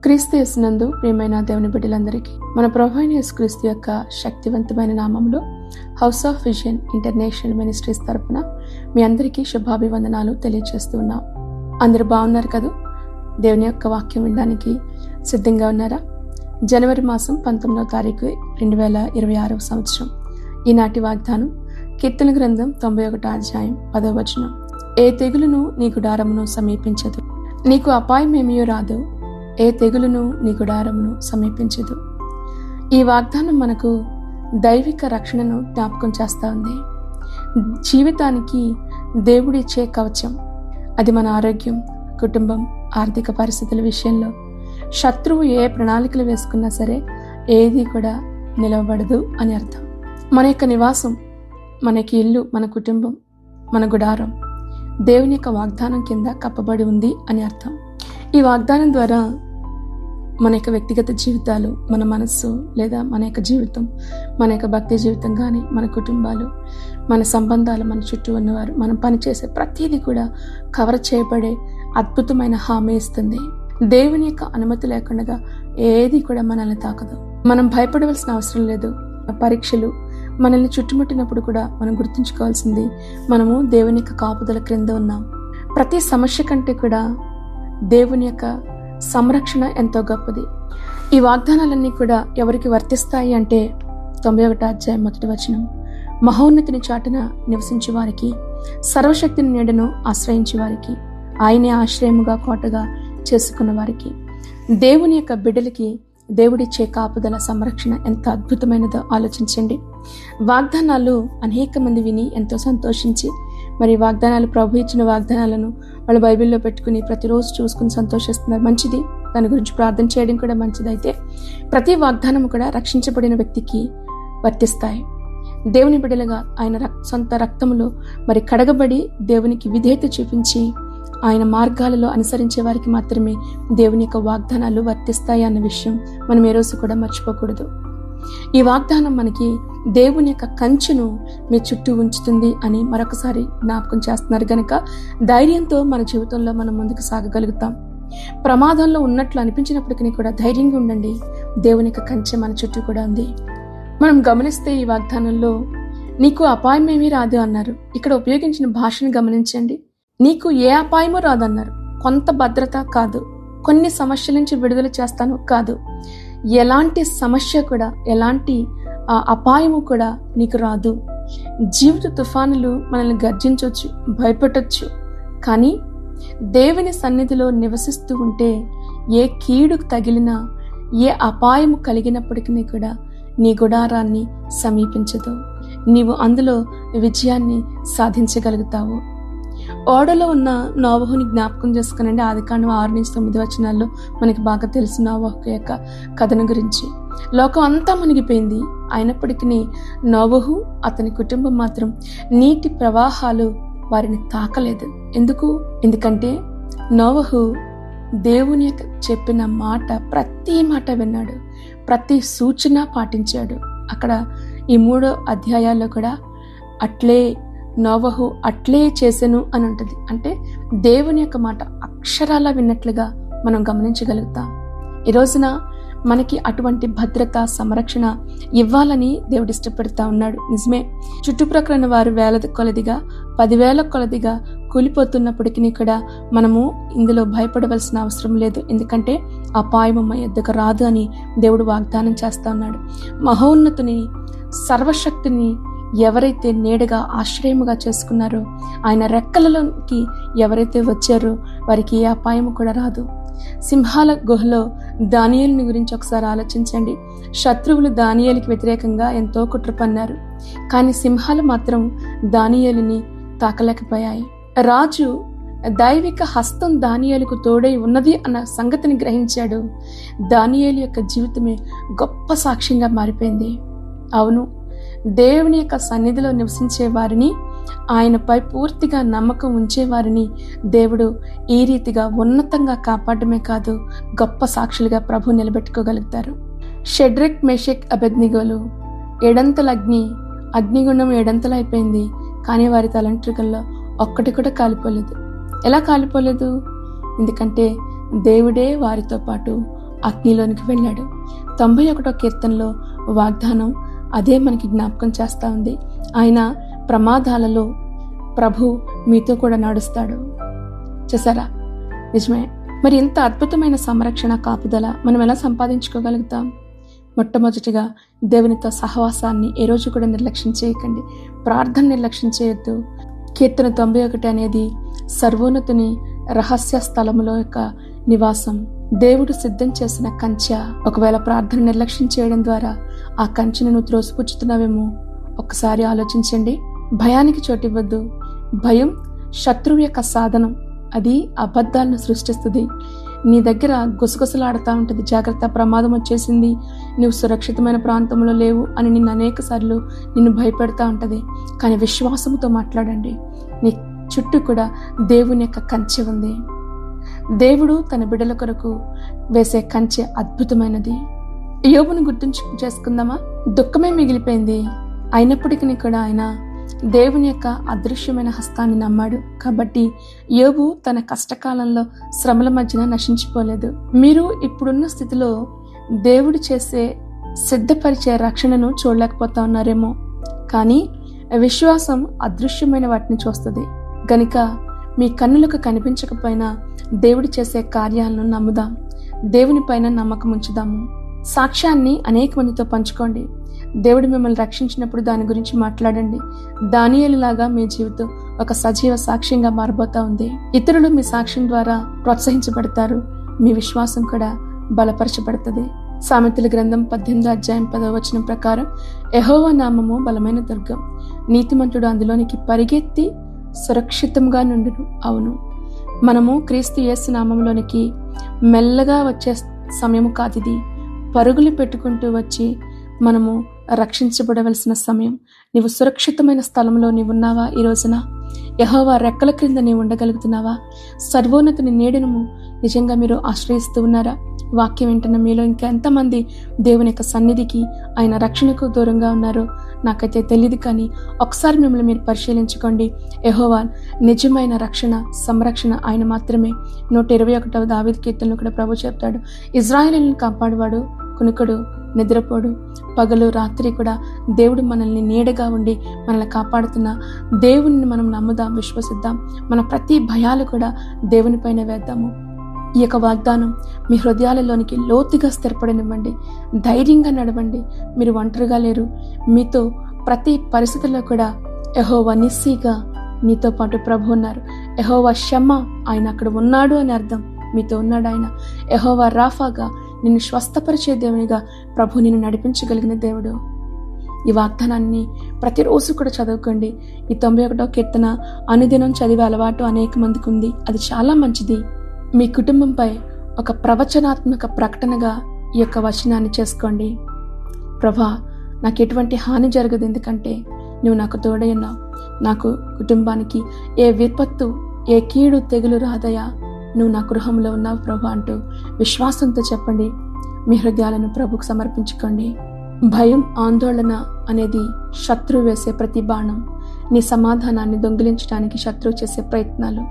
క్రీస్తు యేసునందు ప్రియమైన దేవుని బిడ్డలందరికీ మన ప్రభువైన యేసుక్రీస్తు యొక్క శక్తివంతమైన నామములో house of vision international ministries తరపున మీ అందరికీ శుభాభివందనాలు తెలియజేస్తున్నాం. అందరూ బాగున్నారు కదా? దేవుని యొక్క వాక్యం వినడానికి సిద్ధంగా ఉన్నారా? జనవరి మాసం 19వ తారీఖు 2026 సంవత్సరం. ఈనాటి వాగ్దానం కీర్తన గ్రంథం 91వ అధ్యాయం 10వ వచనం. ఏ తెగులును నీ గుడారమును సమీపించదు, నీకు అపాయమేమీ రాదు, ఏ తెగులును నీ గుడారమును సమీపించదు. ఈ వాగ్దానం మనకు దైవిక రక్షణను జ్ఞాపకం చేస్తూ ఉంది. జీవితానికి దేవుడిచ్చే కవచం. అది మన ఆరోగ్యం, కుటుంబం, ఆర్థిక పరిస్థితుల విషయంలో శత్రువు ఏ ప్రణాళికలు వేసుకున్నా సరే ఏది కూడా నిలవబడదు అని అర్థం. మన యొక్క నివాసం, మనకి ఇల్లు, మన కుటుంబం, మన గుడారం దేవుని యొక్క వాగ్దానం కింద కప్పబడి ఉంది అని అర్థం. ఈ వాగ్దానం ద్వారా మన యొక్క వ్యక్తిగత జీవితాలు, మన మనస్సు లేదా మన యొక్క జీవితం, మన యొక్క భక్తి జీవితం కానీ, మన కుటుంబాలు, మన సంబంధాలు, మన చుట్టూ ఉన్నవారు, మనం పనిచేసే ప్రతిదీ కూడా కవర్ చేయబడే అద్భుతమైన హామీ ఇస్తుంది. దేవుని యొక్క అనుమతి లేకుండా ఏది కూడా మనల్ని తాకదు. మనం భయపడవలసిన అవసరం లేదు. పరీక్షలు మనల్ని చుట్టుముట్టినప్పుడు కూడా మనం గుర్తుంచుకోవాల్సింది, మనము దేవుని యొక్క కాపుదల క్రింద ఉన్నాం. ప్రతి సమస్య కంటే కూడా దేవుని యొక్క సంరక్షణ ఎంతో గొప్పది. ఈ వాగ్దానాలన్నీ కూడా ఎవరికి వర్తిస్తాయి అంటే 91వ అధ్యాయం 1వ వచనం. మహోన్నతిని చాటున నివసించే వారికి, సర్వశక్తిని నీడను ఆశ్రయించే వారికి, ఆయనే ఆశ్రయముగా కోటగా చేసుకున్న వారికి, దేవుని యొక్క బిడ్డలకి దేవుడిచ్చే కాపుదల సంరక్షణ ఎంత అద్భుతమైనదో ఆలోచించండి. వాగ్దానాలు అనేక మంది విని ఎంతో సంతోషించి, మరి వాగ్దానాలు, ప్రభు ఇచ్చిన వాగ్దానాలను వాళ్ళు బైబిల్లో పెట్టుకుని ప్రతిరోజు చూసుకుని సంతోషిస్తున్నారు. మంచిది, దాని గురించి ప్రార్థన చేయడం కూడా మంచిది. అయితే ప్రతి వాగ్దానం కూడా రక్షించబడిన వ్యక్తికి వర్తిస్తాయి. దేవుని బిడ్డలుగా ఆయన సొంత రక్తములో మరి కడగబడి దేవునికి విధేయత చూపించి ఆయన మార్గాలలో అనుసరించే వారికి మాత్రమే దేవుని యొక్క వాగ్దానాలు వర్తిస్తాయి అన్న విషయం మనం ఏ రోజు కూడా మర్చిపోకూడదు. ఈ వాగ్దానం మనకి దేవుని యొక్క కంచెను మీ చుట్టూ ఉంచుతుంది అని మరొకసారి జ్ఞాపకం చేస్తున్నారు. గనక ధైర్యంతో మన జీవితంలో మనం ముందుకు సాగగలుగుతాం. ప్రమాదంలో ఉన్నట్లు అనిపించినప్పటికీ కూడా ధైర్యంగా ఉండండి. దేవుని యొక్క కంచె మన చుట్టూ కూడా ఉంది. మనం గమనిస్తే ఈ వాగ్దానంలో నీకు అపాయమేమీ రాదు అన్నారు. ఇక్కడ ఉపయోగించిన భాషను గమనించండి. నీకు ఏ అపాయము రాదన్నారు. కొంత భద్రత కాదు, కొన్ని సమస్యల నుంచి విడుదల చేస్తాను కాదు, ఎలాంటి సమస్య కూడా, ఎలాంటి అపాయము కూడా నీకు రాదు. జీవిత తుఫానులు మనల్ని గర్జించవచ్చు, భయపెట్టచ్చు. కానీ దేవుని సన్నిధిలో నివసిస్తూ ఉంటే ఏ కీడు తగిలినా, ఏ అపాయము కలిగినప్పటికీ కూడా నీ గుడారాన్ని సమీపించదు. నీవు అందులో విజయాన్ని సాధించగలుగుతావు. ఓడలో ఉన్న నోవహుని జ్ఞాపకం చేసుకునండి. ఆదికాండం 6-9 వచనాల్లో మనకి బాగా తెలిసిన నోవహు యొక్క కథను గురించి. లోకం అంతా మునిగిపోయింది, అయినప్పటికీ నోవహు, అతని కుటుంబం మాత్రం నీటి ప్రవాహాలు వారిని తాకలేదు. ఎందుకంటే నోవహు దేవుని యొక్క చెప్పిన మాట, ప్రతి మాట విన్నాడు, ప్రతి సూచన పాటించాడు. అక్కడ ఈ 3 అధ్యాయాల్లో కూడా నోవహు అట్లే చేసెను అని ఉంటుంది. అంటే దేవుని యొక్క మాట అక్షరాల విన్నట్లుగా మనం గమనించగలుగుతాం. ఈ రోజున మనకి అటువంటి భద్రత, సంరక్షణ ఇవ్వాలని దేవుడు ఇష్టపడతా ఉన్నాడు. నిజమే, చుట్టుప్రక్కల వారు వేల కొలదిగా, 10,000 కొలదిగా కూలిపోతున్నప్పటికీ కూడా మనము ఇందులో భయపడవలసిన అవసరం లేదు. ఎందుకంటే అపాయం మా యొద్దకు రాదు అని దేవుడు వాగ్దానం చేస్తా ఉన్నాడు. మహోన్నతుని, సర్వశక్తిని ఎవరైతే నీడగా, ఆశ్రయముగా చేసుకున్నారో, ఆయన రెక్కలలోకి ఎవరైతే వచ్చారో వారికి ఏ అపాయము కూడా రాదు. సింహాల గుహలో దానియేలుని గురించి ఒకసారి ఆలోచించండి. శత్రువులు దానియేలుకి వ్యతిరేకంగా ఎంతో కుట్ర పన్నారు, కానీ సింహాలు మాత్రం దానియేలుని తాకలేకపోయాయి. రాజు దైవిక హస్తం దానియేలుకు తోడై ఉన్నది అన్న సంగతిని గ్రహించాడు. దానియేలు యొక్క జీవితమే గొప్ప సాక్ష్యంగా మారిపోయింది. అవును, దేవుని యొక్క సన్నిధిలో నివసించే వారిని, ఆయనపై పూర్తిగా నమ్మకం ఉంచేవారిని దేవుడు ఈ రీతిగా ఉన్నతంగా కాపాడమే కాదు, గొప్ప సాక్షులుగా ప్రభు నిలబెట్టుకోగలుగుతారు. షెడ్రక్, మేషక్, అబేద్నెగోలు ఏడంతల అగ్నిగుండం 7 అయిపోయింది, కానీ వారి తలంట్రికల్లో ఒక్కటి కూడా కాలిపోలేదు. ఎలా కాలిపోలేదు? ఎందుకంటే దేవుడే వారితో పాటు అగ్నిలోనికి వెళ్ళాడు. 91వ కీర్తనలో వాగ్దానం అదే మనకి జ్ఞాపకం చేస్తూ ఉంది. ఆయన ప్రమాదాలలో ప్రభు మీతో కూడా నడుస్తాడు. చూసారా? నిజమే. మరి ఇంత అద్భుతమైన సంరక్షణ, కాపుదల మనం ఎలా సంపాదించుకోగలుగుతాం? మొట్టమొదటిగా దేవునితో సహవాసాన్ని ఏ రోజు కూడా నిర్లక్ష్యం చేయకండి. ప్రార్థన నిర్లక్ష్యం చేయొద్దు. కీర్తన 91 అనేది సర్వోన్నతుని రహస్య స్థలములో యొక్క నివాసం, దేవుడు సిద్ధం చేసిన కంచె. ఒకవేళ ప్రార్థన నిర్లక్ష్యం చేయడం ద్వారా ఆ కంచెను నువ్వు త్రోసిపుచ్చుతున్నావేమో ఒక్కసారి ఆలోచించండి. భయానికి చోటివ్వద్దు. భయం శత్రువు యొక్క సాధనం. అది అబద్ధాలను సృష్టిస్తుంది. నీ దగ్గర గుసగుసలాడుతూ ఉంటుంది. జాగ్రత్త, ప్రమాదం వచ్చేసింది, నువ్వు సురక్షితమైన ప్రాంతంలో లేవు అని నిన్ను అనేక సార్లు నిన్ను భయపెడతా ఉంటుంది. కానీ విశ్వాసంతో మాట్లాడండి. నీ చుట్టూ కూడా దేవుని యొక్క కంచె ఉంది. దేవుడు తన బిడ్డల కొరకు వేసే కంచె అద్భుతమైనది. యోబును చేసుకుందామా? దుఃఖమే మిగిలిపోయింది. అయినప్పటికీ కూడా ఆయన దేవుని యొక్క అదృశ్యమైన హస్తాన్ని నమ్మాడు. కాబట్టి యోబు తన కష్టకాలంలో శ్రమల మధ్యన నశించిపోలేదు. మీరు ఇప్పుడున్న స్థితిలో దేవుడు చేసే సిద్ధపరిచే రక్షణను చూడలేకపోతా ఉన్నారేమో. కానీ విశ్వాసం అదృశ్యమైన వాటిని చూస్తుంది. గనుక మీ కన్నులకు కనిపించకపోయినా దేవుడు చేసే కార్యాలను నమ్ముదాం. దేవుని పైన నమ్మకం ఉంచుదాము. సాక్ష్యాన్ని అనేక మందితో పంచుకోండి. దేవుడు మిమ్మల్ని రక్షించినప్పుడు దాని గురించి మాట్లాడండి. దానియేలులాగా మీ జీవితం ఒక సజీవ సాక్ష్యంగా మారబోతా ఉంది. ఇతరులు మీ సాక్ష్యం ద్వారా ప్రోత్సహించబడతారు. మీ విశ్వాసం కూడా బలపరచబడుతుంది. సామెతల గ్రంథం 18వ అధ్యాయం 10వ వచనం ప్రకారం, యెహోవా నామము బలమైన దుర్గం, నీతిమంతుడు అందులోనికి పరిగెత్తి సురక్షితంగా నుండును. అవును, మనము క్రీస్తు యేసు నామంలోనికి మెల్లగా వచ్చే సమయం కాదిది. పరుగులు పెట్టుకుంటూ వచ్చి మనము రక్షించబడవలసిన సమయం. నీవు సురక్షితమైన స్థలంలో నీవున్నావా? ఈ రోజున యెహోవా రెక్కల క్రింద నీవు ఉండగలుగుతున్నావా? సర్వోన్నతుని నీడను నిజంగా మీరు ఆశ్రయిస్తూ ఉన్నారా? వాక్యం వింటున్న మీలో ఇంకా ఎంతమంది దేవుని యొక్క సన్నిధికి, ఆయన రక్షణకు దూరంగా ఉన్నారో నాకైతే తెలియదు. కానీ ఒకసారి మిమ్మల్ని మీరు పరిశీలించుకోండి. యెహోవా నిజమైన రక్షణ, సంరక్షణ ఆయన మాత్రమే. 121వ దావీదు కీర్తనలో కూడా ప్రభు చెప్తాడు, ఇజ్రాయేలును కాపాడువాడు కునుకడు, నిద్రపోడు. పగలు రాత్రి కూడా దేవుడు మనల్ని నీడగా ఉండి మనల్ని కాపాడుతున్న దేవుని మనం నమ్ముదాం, విశ్వసిద్దాం. మన ప్రతి భయాలు కూడా దేవుని పైన వేద్దాము. ఈ యొక్క వాగ్దానం మీ హృదయాలలోనికి లోతుగా స్థిరపడనివ్వండి. ధైర్యంగా నడవండి. మీరు ఒంటరిగా లేరు. మీతో ప్రతి పరిస్థితుల్లో కూడా యెహోవా నిస్సీగా నీతో పాటు ప్రభు ఉన్నారు. యెహోవా షమ్మా, ఆయన అక్కడ ఉన్నాడు అని అర్థం. మీతో ఉన్నాడు ఆయన. యెహోవా రాఫాగా, నిన్ను స్వస్థపరిచే దేవునిగా ప్రభు నిన్ను నడిపించగలిగిన దేవుడు. ఈ వాగ్దానాన్ని ప్రతిరోజు కూడా చదువుకోండి. ఈ 91వ కీర్తన అనుదినం చదివే అలవాటు అనేక మందికి ఉంది. అది చాలా మంచిది. మీ కుటుంబంపై ఒక ప్రవచనాత్మక ప్రకటనగా ఈ యొక్క వచనాన్ని చేసుకోండి. ప్రభా, నాకు ఎటువంటి హాని జరగదు, ఎందుకంటే నువ్వు నాకు తోడై ఉన్నావు. నాకు కుటుంబానికి ఏ విపత్తు, ఏ కీడు, తెగులు రాదయా, నువ్వు నా గృహంలో ఉన్నావు ప్రభు అంటూ విశ్వాసంతో చెప్పండి. మీ హృదయాలను ప్రభుకు సమర్పించుకోండి. భయం, ఆందోళన అనేది శత్రువు వేసే ప్రతి బాణం. నీ సమాధానాన్ని దొంగిలించడానికి శత్రువు చేసే ప్రయత్నాలు.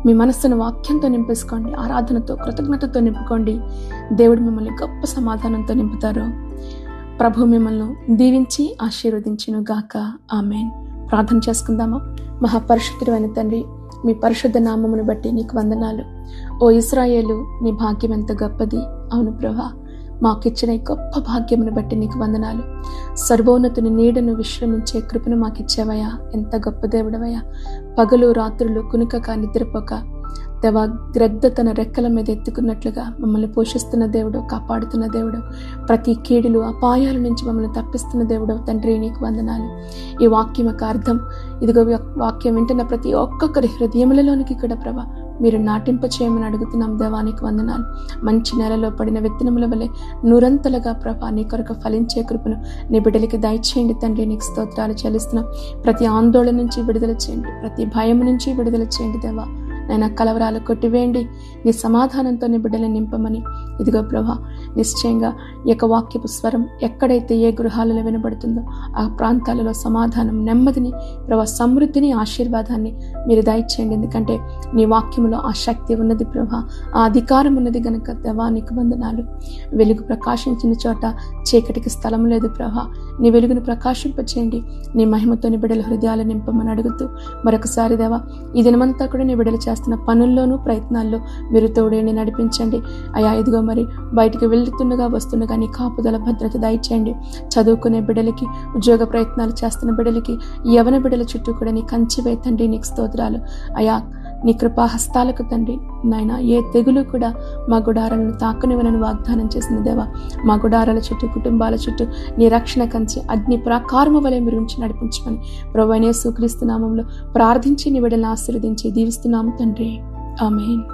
మీ మనస్సును వాక్యంతో నింపేసుకోండి. ఆరాధనతో, కృతజ్ఞతతో నింపుకోండి. దేవుడు మిమ్మల్ని గొప్ప సమాధానంతో నింపుతారు. ప్రభు మిమ్మల్ని దీవించి ఆశీర్వదించును గాక. ఆమేన్. ప్రార్థన చేసుకుందామా? మహాపరిశుద్ధుడైన తండ్రి, మీ పరిశుద్ధ నామమును బట్టి నీకు వందనాలు. ఓ ఇశ్రాయేలు, నీ భాగ్యం ఎంత గొప్పది. అవును ప్రభా, మాకిచ్చిన ఈ గొప్ప భాగ్యమును బట్టి నీకు వందనాలు. సర్వోన్నతుని నీడను విశ్రమించే కృపను మాకిచ్చావయ్యా. ఎంత గొప్ప దేవుడవయ్యా. పగలు రాత్రులు కునుకక నిద్రపోక దేవా, గ్రద్ద తన రెక్కల మీద ఎత్తుకున్నట్లుగా మమ్మల్ని పోషిస్తున్న దేవుడు, కాపాడుతున్న దేవుడు, ప్రతి కీడులు, అపాయాల నుంచి మమ్మల్ని తప్పిస్తున్న దేవుడు తండ్రి, నీకు వందనాలు. ఈ వాక్యం యొక్క అర్థం ఇదిగో, వాక్యం వింటున్న ప్రతి ఒక్కొక్కరి హృదయములలోనికి కూడా ప్రభా మీరు నాటింప చేయమని అడుగుతున్నాం. దేవానికి వందనాలు. మంచి నెలలో పడిన విత్తనముల వలె నూరంతలుగా ప్రభా నీ కొరకు ఫలించే కృపను నీ బిడ్డలకి దయచేయండి తండ్రి. నీకు స్తోత్రాలు చెల్లిస్తున్నాం. ప్రతి ఆందోళన నుంచి విడుదల చేయండి. ప్రతి భయం నుంచి విడుదల చేయండి దేవా. నాయన కలవరాలు కొట్టివేయండి, నీ సమాధానంతో నీ బిడ్డలను నింపమని. ఇదిగో ప్రభా, నిశ్చయంగా ఈ యొక్క వాక్యపు స్వరం ఎక్కడైతే ఏ గృహాలలో వినబడుతుందో ఆ ప్రాంతాలలో సమాధానం, నెమ్మదిని, ప్రభా, సమృద్ధిని, ఆశీర్వాదాన్ని మీరు దయచేయండి. ఎందుకంటే నీ వాక్యములో ఆ శక్తి ఉన్నది ప్రభా, ఆ అధికారం ఉన్నది గనుక దేవా నీకు వందనాలు. వెలుగు ప్రకాశించిన చోట చీకటికి స్థలం లేదు ప్రభా. నీ వెలుగును ప్రకాశింపచేయండి, నీ మహిమతో నీ బిడ్డల హృదయాలు నింపమని అడుగుతూ మరొకసారి దేవా, ఈ దినమంతా కూడా నీ బిడ్డలు చేస్తున్న పనుల్లోనూ ప్రయత్నాల్లో మీరు తోడేండి, నడిపించండి అయా. ఇదిగో మరి బయటికి వెళ్తుండగా వస్తుండగా నీ కాపుదల భద్రత దయచేయండి. చదువుకునే బిడ్డలకి, ఉద్యోగ ప్రయత్నాలు చేస్తున్న బిడ్డలకి, యవన బిడ్డల చుట్టూ కూడా నీ కంచి వేతండి. నీకు స్తోత్రాలు అయా. నీ కృపాహస్తాలకు తండ్రి నాయన ఏ తెగులు కూడా మా గుడారాలను తాకనివనని వాగ్దానం చేసిన దేవా, మా గుడారాల చుట్టూ, కుటుంబాల చుట్టూ నీ రక్షణ కంచి అగ్ని ప్రాకారము వలె మీరు ఉంచి నడిపించమని ప్రభువైన యేసుక్రీస్తు నామములో ప్రార్థించి నీ బిడ్డలను ఆశీర్వదించి దీవిస్తున్నాము తండ్రి. ఆమేన్.